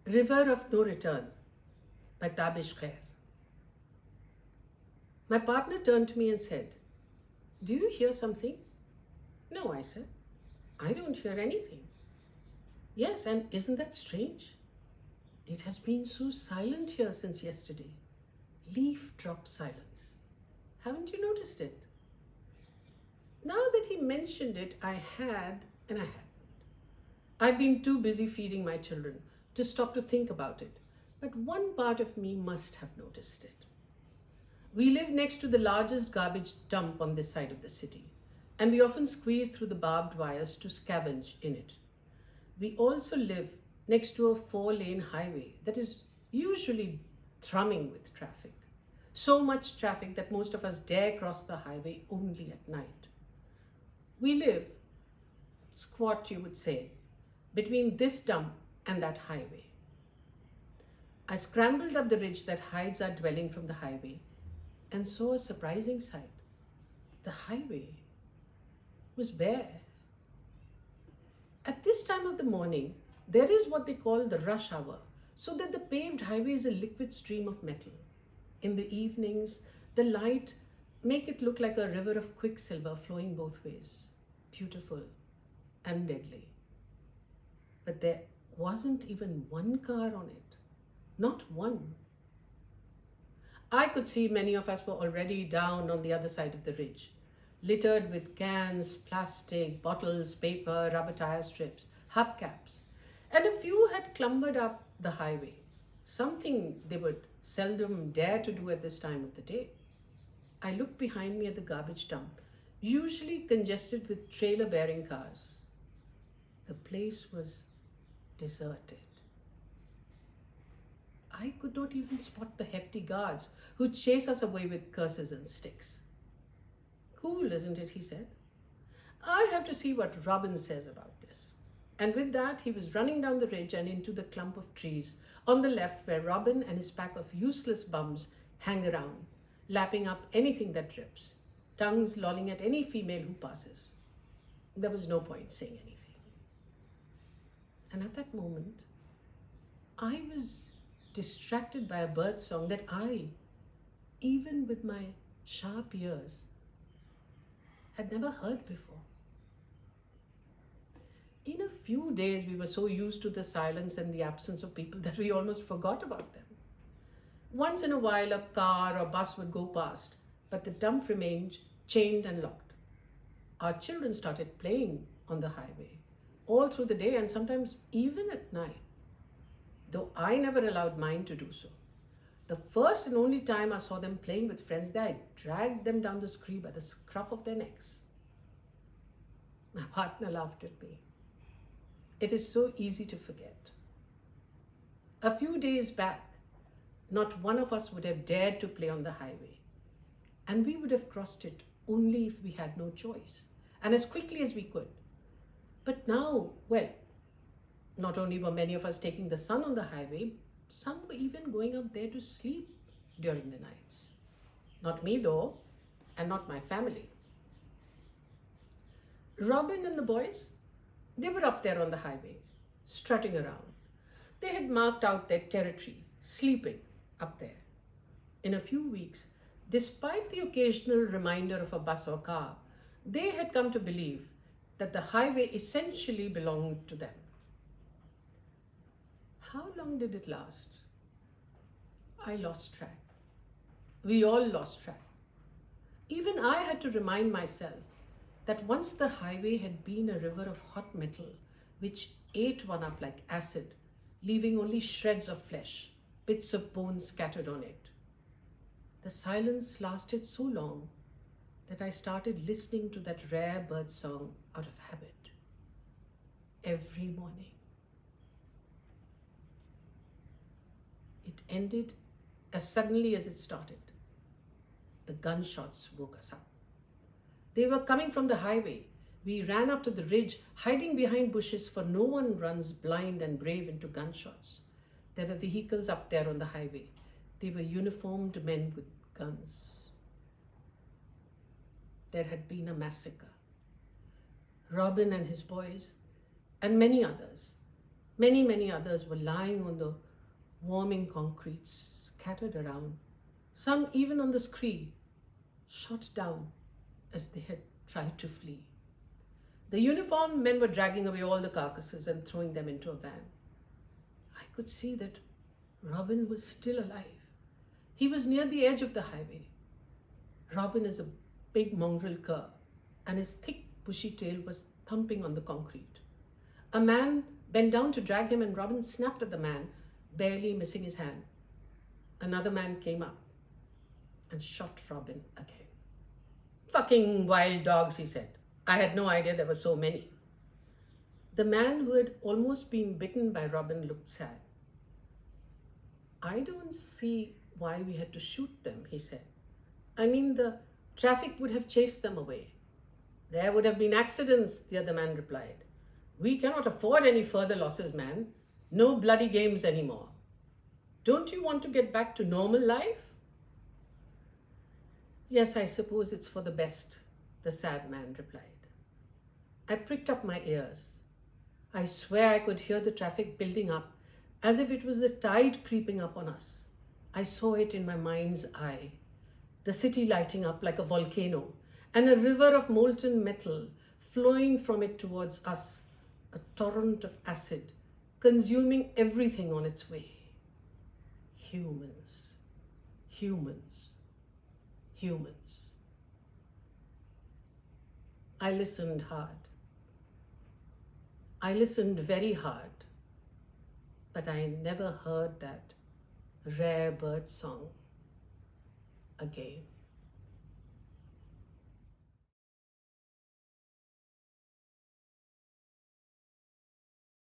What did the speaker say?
River of No Return by Tabish Khair. My partner turned to me and said, "Do you hear something?" "No," I said. "I don't hear anything." "Yes, and isn't that strange? It has been so silent here since yesterday. Leaf drop silence. Haven't you noticed it?" Now that he mentioned it, I had and I hadn't. I'd been too busy feeding my children to stop to think about it, but one part of me must have noticed it. We live next to the largest garbage dump on this side of the city, and we often squeeze through the barbed wires to scavenge in it. We also live next to a 4-lane highway that is usually thrumming with traffic. So much traffic that most of us dare cross the highway only at night. We live, squat you would say, between this dump and that highway. I scrambled up the ridge that hides our dwelling from the highway and saw a surprising sight. The highway was bare. At this time of the morning, there is what they call the rush hour, so that the paved highway is a liquid stream of metal. In the evenings, the light make it look like a river of quicksilver flowing both ways. Beautiful and deadly. But there wasn't even one car on it. Not one. I could see many of us were already down on the other side of the ridge, littered with cans, plastic, bottles, paper, rubber tire strips, hubcaps, and a few had clambered up the highway, something they would seldom dare to do at this time of the day. I looked behind me at the garbage dump, usually congested with trailer-bearing cars. The place was deserted. I could not even spot the hefty guards who chase us away with curses and sticks. "Cool, isn't it?" he said. "I have to see what Robin says about this." And with that, he was running down the ridge and into the clump of trees on the left where Robin and his pack of useless bums hang around, lapping up anything that drips, tongues lolling at any female who passes. There was no point saying anything. And at that moment, I was distracted by a bird song that I, even with my sharp ears, had never heard before. In a few days, we were so used to the silence and the absence of people that we almost forgot about them. Once in a while, a car or bus would go past, but the dump remained chained and locked. Our children started playing on the highway all through the day and sometimes even at night, though I never allowed mine to do so. The first and only time I saw them playing with friends there, I dragged them down the street by the scruff of their necks. My partner laughed at me. It is so easy to forget. A few days back, not one of us would have dared to play on the highway, and we would have crossed it only if we had no choice, and as quickly as we could. But now, well, not only were many of us taking the sun on the highway, some were even going up there to sleep during the nights. Not me though, and not my family. Robin and the boys, they were up there on the highway, strutting around. They had marked out their territory, sleeping up there. In a few weeks, despite the occasional reminder of a bus or car, they had come to believe that the highway essentially belonged to them. How long did it last? I lost track. We all lost track. Even I had to remind myself that once the highway had been a river of hot metal, which ate one up like acid, leaving only shreds of flesh, bits of bone scattered on it. The silence lasted so long that I started listening to that rare bird song out of habit every morning. It ended as suddenly as it started. The gunshots woke us up. They were coming from the highway. We ran up to the ridge, hiding behind bushes, for no one runs blind and brave into gunshots. There were vehicles up there on the highway. They were uniformed men with guns. There had been a massacre. Robin and his boys, and many others, Many, many others were lying on the warming concrete, scattered around, some even on the scree, shot down as they had tried to flee. The uniformed men were dragging away all the carcasses and throwing them into a van. I could see that Robin was still alive. He was near the edge of the highway. Robin is a big mongrel cur, and his thick, bushy tail was thumping on the concrete. A man bent down to drag him, and Robin snapped at the man, barely missing his hand. Another man came up and shot Robin again. "Fucking wild dogs," he said. "I had no idea there were so many." The man who had almost been bitten by Robin looked sad. "I don't see why we had to shoot them," he said. "I mean, the traffic would have chased them away." "There would have been accidents," the other man replied. "We cannot afford any further losses, man. No bloody games anymore. Don't you want to get back to normal life?" "Yes, I suppose it's for the best," the sad man replied. I pricked up my ears. I swear I could hear the traffic building up as if it was the tide creeping up on us. I saw it in my mind's eye, the city lighting up like a volcano, and a river of molten metal flowing from it towards us, a torrent of acid, consuming everything on its way. Humans, humans, humans. I listened hard. I listened very hard, but I never heard that rare bird song again.